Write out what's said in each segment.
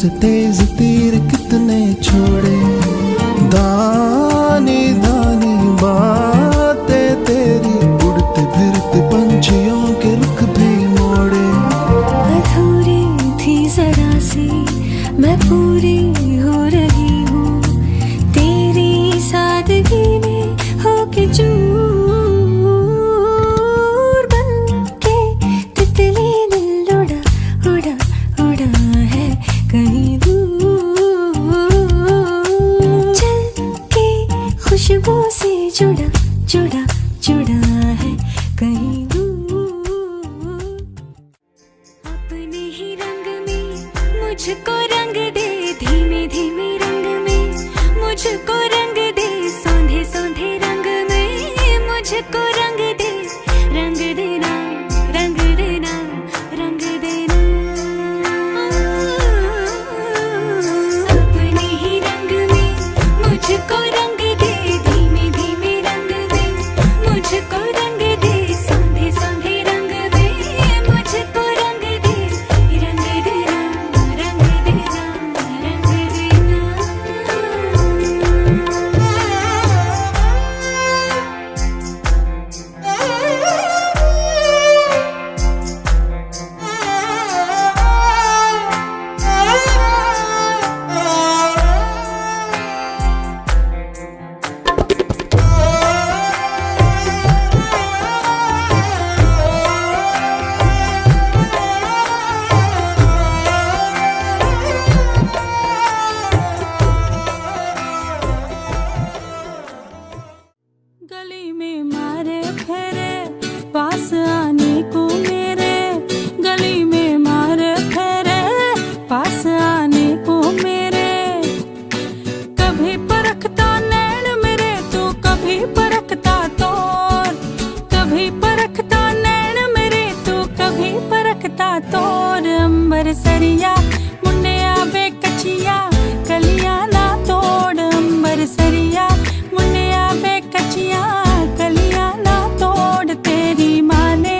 से तेज तीर कितने छोड़े, दानी दानी बातें तेरी, उड़ते फिरते पंछियों के रुख भी मोड़े। अधूरी थी जरा सी मैं पूरी हो रही हूँ, तेरी सादगी में होके चूर बन के तितली दिल उड़ा उड़ा उड़ा है कहीं दूर, चल के खुशबू से जुड़ा जुड़ा जुड़ा है कहीं दूर। अपने ही रंग में मुझको रंग दे, धीमे धीमे रंग में मुझको रंग दे, सौंधे सौंधे रंग में मुझको रंग दे, रंग देना रंग देना रंग देना। अपने ही रंग में मुझको रंग दे, धीमे धीमे रंग में मुझको रंग दे, सौंधे सौंधे रंग में मुझको रंग दे, रंग देना रंग देना रंग देना। गली में मारे फेरे पास आने को मेरे, गली में मारे फेरे पास आने को मेरे, कभी परखता नैन मेरे तो कभी परखता तोर, कभी परखता नैन मेरे तो कभी परखता तोर। अंबर सरिया मुन्ने आवे कचिया कलियां ना तोड़, अंबर सरिया मुन्ने आवे कचिया कलियां ना तोड़। तेरी माँ ने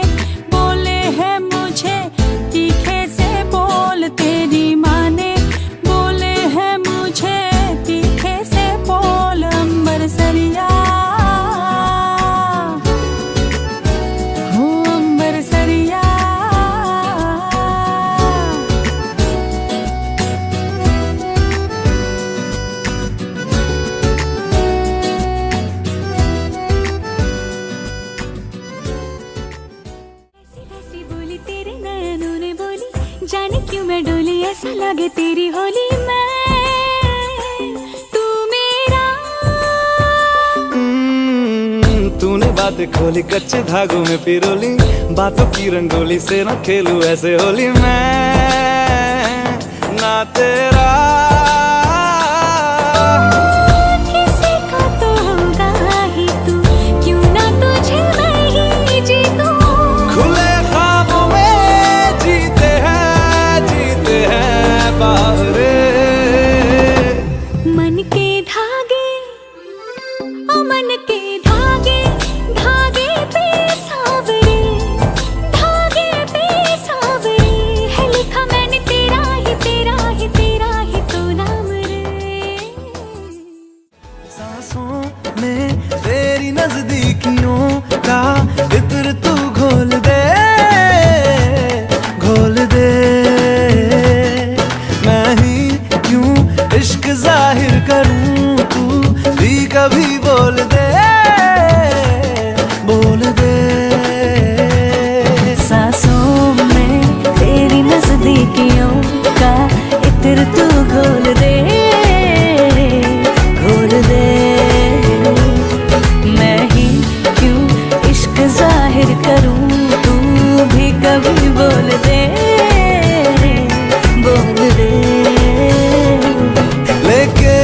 बोले है मुझे तीखे से बोल, तेरी माँ ने बोले है मुझे तीखे से बोल। अंबर सरिया हो अंबर सरिया। ऐसी बोली तेरे नयनों ने बोली, जाने क्यों मैं डोली, ऐसा लगे तेरी होली मैं तू मेरा। तूने बातें खोली कच्चे धागों में पिरोली, बातों की रंगोली से न खेलूं ऐसे होली मैं ना तेरा। किसी को तो होगा ही तू, क्यों ना तुझे मैं ही जीतूं। खुले ख्वाबों में जीते हैं बाहरे। मन के धागे ओ मन के धागे, धागे पे सावरे, धागे पे सावरे है लिखा मैंने तेरा ही तेरा ही तेरा ही तो नाम रे। सांसों में तेरी नजदीकियों का इत्र तू घोल दे, घोल दे। मैं ही क्यों इश्क जाहिर करूं, तू भी कभी बोल दे, बोल दे। सांसों में तेरी नजदीकियों का इत्र तू घोल दे, घोल दे। मैं ही क्यों इश्क जाहिर करूं, तू भी कभी बोल दे, बोल दे। लेके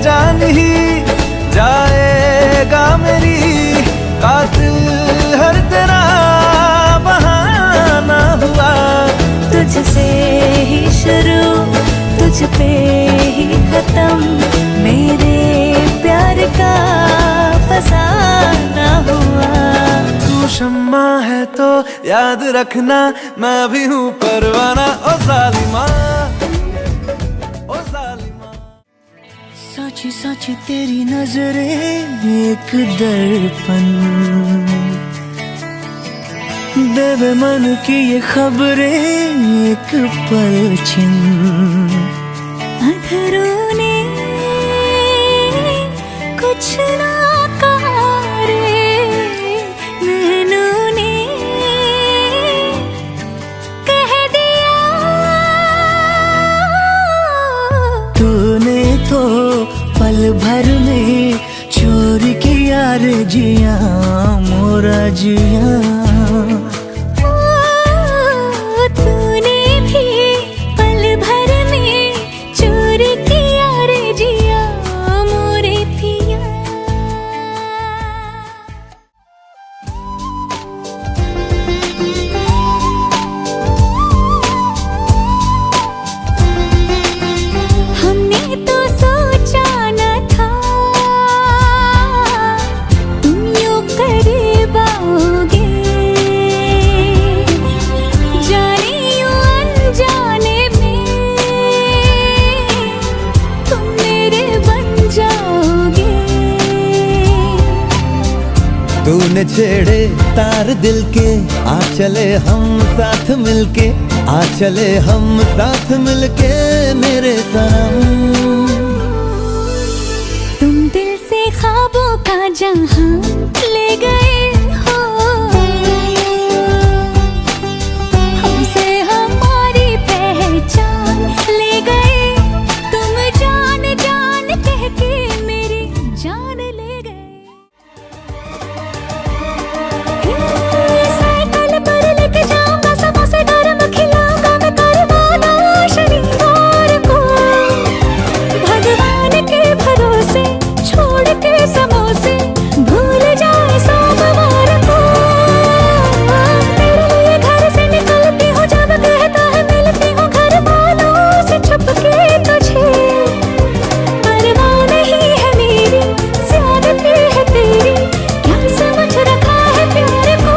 जान ही जाएगा मेरी, कातिल हर तेरा बहाना हुआ। तुझसे ही शुरू तुझ पे ही खत्म, मेरे प्यार का फसाना हुआ। तू शम्मा है तो याद रखना, मैं भी हूँ परवाना ओ जालिमा। सच्ची सच्ची तेरी नजरें एक दर्पण, देवे मन की ये खबरें एक पलछिन। अधरों ने कुछ ना कहा रे, नैनों ने कह दिया। तूने तो पल भर में चोरी किया रे जिया मोरा जिया। तूने भी पल भर में चोरी किया रे जिया मोरे पिया। हमने तो सोचा न था तुम यूं करीब आओगे, जाने यूं अनजाने में तुम मेरे बन जाओगे। तूने छेड़े तार दिल के, आ चले हम साथ मिलके, आ चले हम साथ मिलके मेरे सनम। तुम दिल से ख्वाबों का जहां ले गए हो, हमसे हमारी पहचान ले गए। तुम जान जान कह के मेरी जान ले गए। साइकिल पर लेके जाऊंगा समोसे गरम खिलाऊंगा मैं करवाना शनिवार को, भगवान के भरोसे छोड़ के समोसे भूल जाए सोमवार को। तेरे लिए घर से निकलती हूँ जब कहता है मिलती हूँ घर वालों से छुप के तुझे। परवाह नहीं है मेरी ज़्यादती है तेरी, क्या समझ रखा है प्यार को।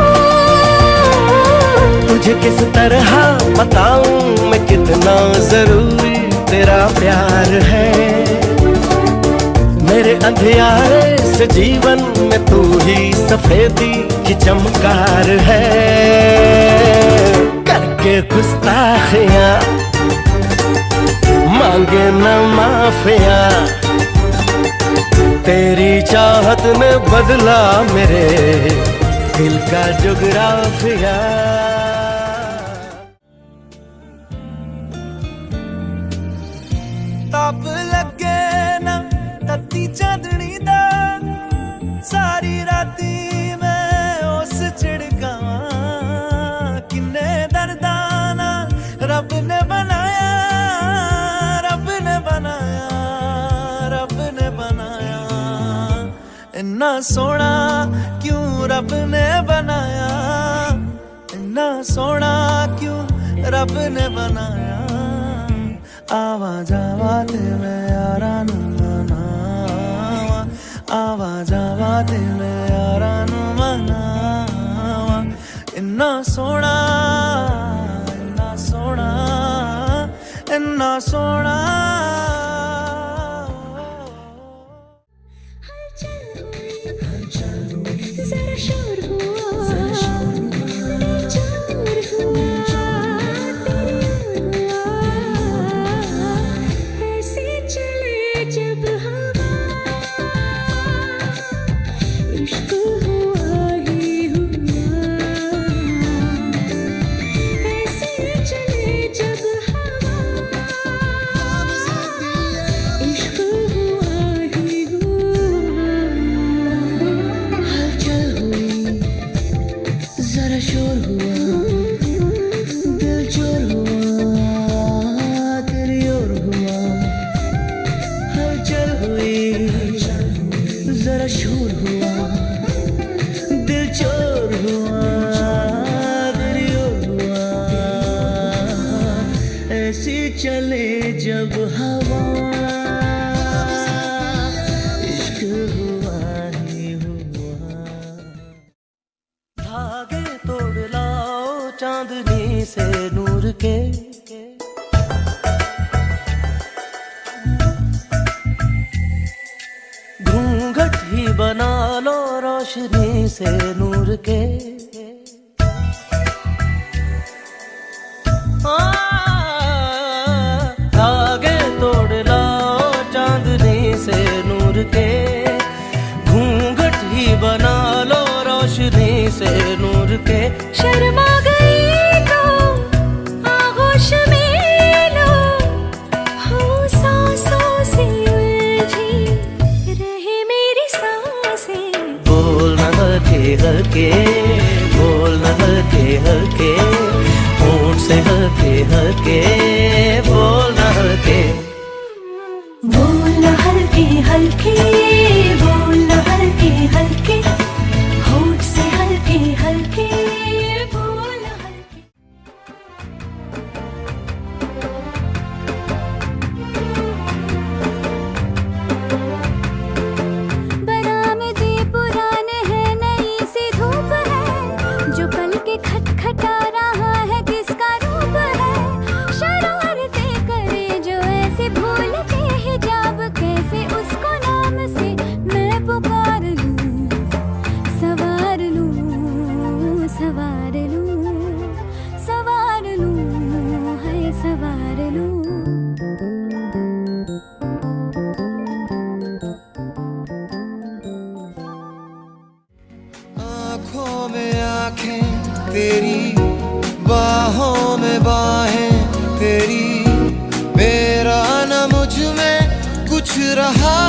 तुझे किस तरह बताऊं मैं कितना जरूरी तेरा प्यार है। मेरे अंधियारे से जीवन में तू ही सफेदी की चमकार है। करके गुस्ताखियां मांगे न माफिया, तेरी चाहत ने बदला मेरे दिल का जुगराफिया। तब लगे ना तत्ती चांदनी दा, सारी राती मैं उस चिड़कावा। किन्ने दर्दाना रब ने बनाया, रब ने बनाया, रब ने बनाया। इन्ना सोना क्यों रब ने बनाया, इन्ना सोना क्यों रब ने बनाया। आवा जावा ते मैं यारा नू मनावा, आवा जावा ते मैं यारा नू मनावा। इन्ना सोना, इन्ना सोना, इन्ना सोना। जरा शोर हुआ, बेचैन हुआ, तेरी हुआ। ऐसे चले जब हवा, इश्क हुआ ही हुआ। ऐसे चले जब हवा, इश्क हुआ ही हुआ। हलचल हुई, जरा शोर हुआ, दिल चोर हुआ, तेरी ओर हुआ। हलचल हुई, जरा शोर हुआ, दिल चोर हुआ, तेरी ओर हुआ। ऐसी चले जब हवा, इश्क हुआ ही हुआ। धागे तोड़ लाओ चांदनी से नूर के, बना लो रोशनी से नूर के। धागे तोड़ लाओ चांदनी से नूर के। घूंघट ही बना लो रोशनी से नूर के। शर्मा गई तो आगोश में लो, हो सांसों से उलझी रहे मेरी सांसें। बोल न हल्के हल्के, बोल न हल्के हल्के, होंठ से हल्के हल्के, बोल न हल्के। बोल न हल्के हल्के, बोल न हल्के हल्के, होंठ से हल्के हल्के, बोल न हल्के। बरामदे पुराने हैं, नई सी धूप है, जो पल के खटखटा रहा है किसका रूप है। शरारतें करे जो ऐसे भूल के हिजाब, कैसे उसको नाम से मैं पुकार लूं। सवार लूं, सवार लूं, सवार लूं, है सवार लूं। आँखों में आँखें तेरी, बाहों में बाहें तेरी, मेरा न मुझ में कुछ रहा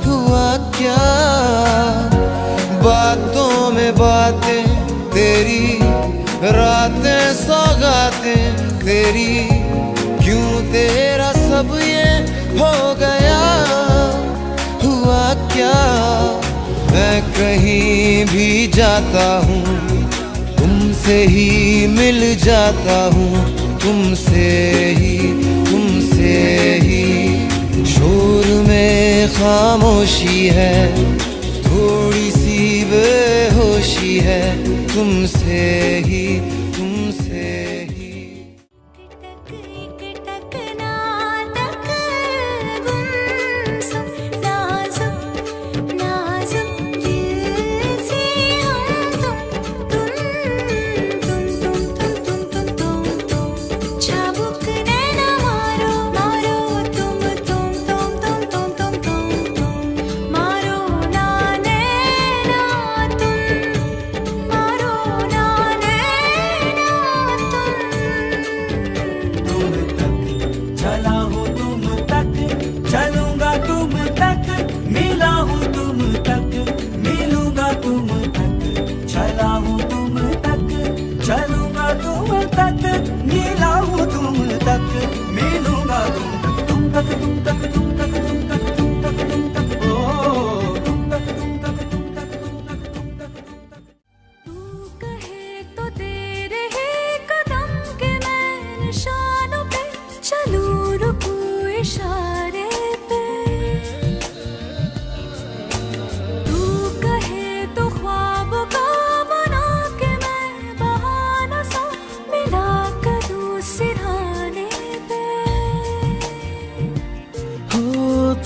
हुआ क्या। बातों में बातें तेरी, रातें सौगातें तेरी, क्यों तेरा सब ये हो गया हुआ क्या। मैं कहीं भी जाता हूँ तुमसे ही मिल जाता हूँ, तुमसे ही। शोर में खामोशी है, थोड़ी सी बेहोशी है, तुमसे ही।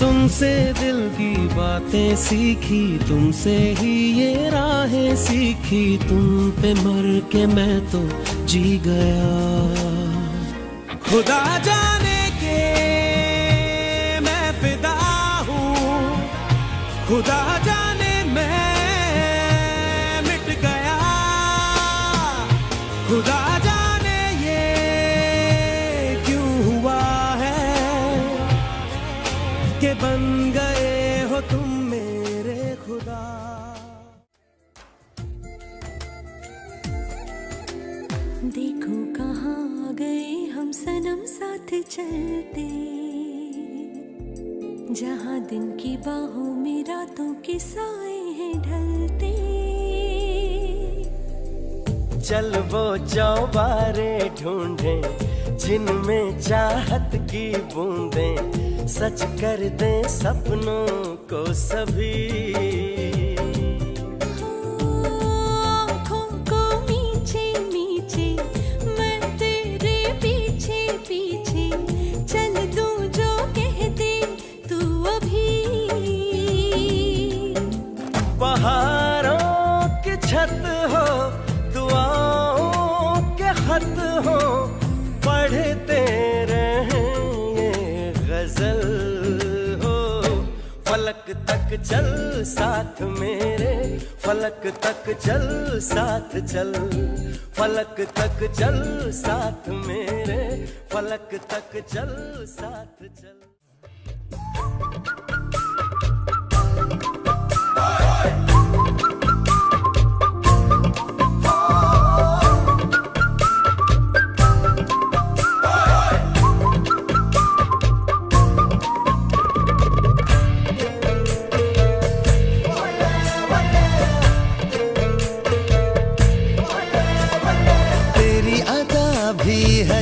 तुमसे दिल की बातें सीखी, तुमसे ही ये राहें सीखी, तुम पे मर के मैं तो जी गया। खुदा जाने के मैं फिदा हूँ, खुदा जाने मैं मिट गया। खुदा जाने ये क्यों हुआ है कि बन गए हो तुम मेरे खुदा। देखो कहाँ गए हम सनम साथ चलते, जहाँ दिन की बाहों में रातों के साए हैं ढलते। चल वो चौबारे ढूंढे जिनमें चाहत की बूंदें सच कर दे सपनों को सभी। आँखों को मीचे मीचे मैं तेरे पीछे पीछे चल दूं जो कह दे तू अभी। तक चल साथ मेरे, फलक तक चल साथ चल, फलक तक चल साथ मेरे, फलक तक चल साथ चल।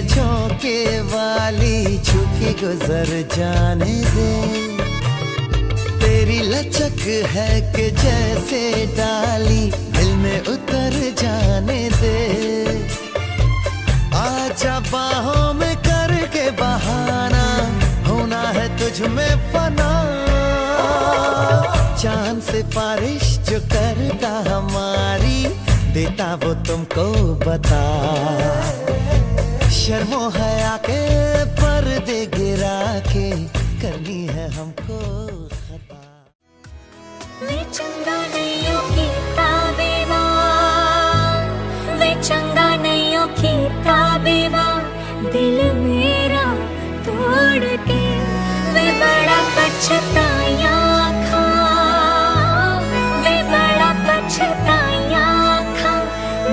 झोंके वाली झुकी गुजर जाने दे, तेरी लचक है कि जैसे डाली दिल में उतर जाने दे। आजा बाहों में करके बहाना, होना है तुझ में फना, चांद से बारिश जो करता हमारी, देता वो तुमको बता। शर्मो हया के पर्दे गिरा के करनी है हमको खता। वे चंगा नैयों की ताबीबा, वे चंगा नैयों की ताबीबा, दिल मेरा तोड़ के वे बड़ा पछताया खा, वे बड़ा पछताया खा,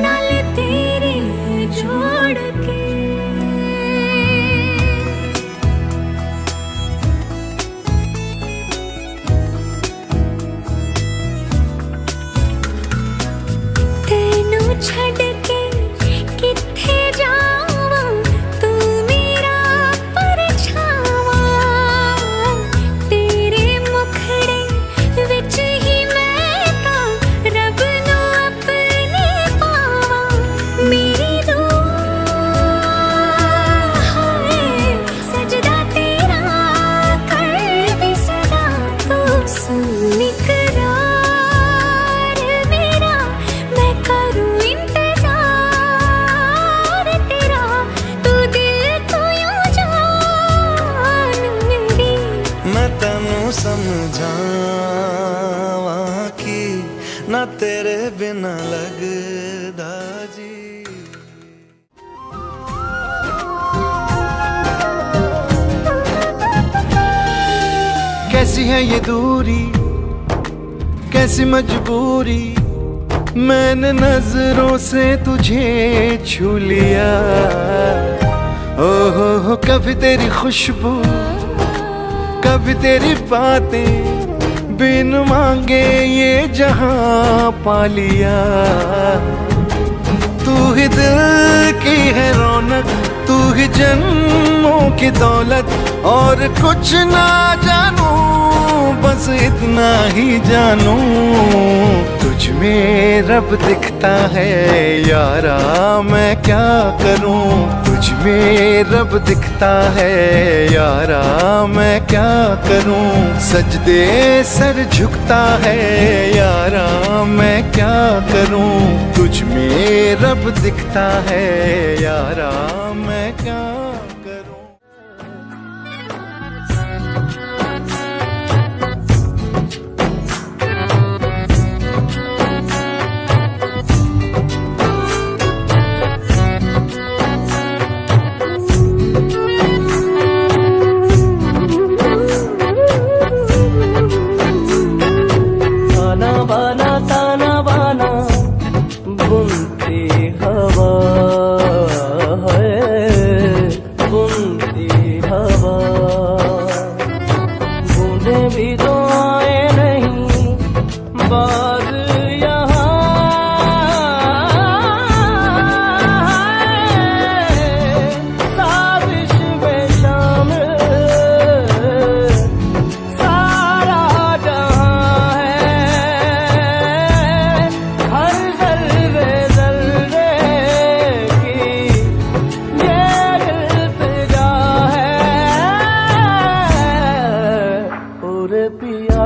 नाल तेरे जोड़ के। छड़ के किथे जावा, तू मेरा परछावा, तेरे मुखड़े विच ही मैं तां रब नू अपने पावा। मेरी दुआ है सजदा तेरा कर दे सदा, तू सुन इकरार मेरा, मैं करूं समझावा कि ना तेरे बिना लगदा जी। कैसी है ये दूरी, कैसी मजबूरी, मैंने नजरों से तुझे छू लिया। ओहो कभी तेरी खुशबू, कभी तेरी बातें, बिन मांगे ये जहां पा लिया। तू ही दिल की है रौनक, तू ही जन्मों की दौलत, और कुछ ना जानू बस इतना ही जानू, तुझ में रब दिखता है यारा मैं क्या करूं, तुझ में रब दिखता है यारा मैं क्या करूं, सजदे सर झुकता है यारा मैं क्या करूं, तुझ में रब दिखता है यारा मैं क्या करूं। पिया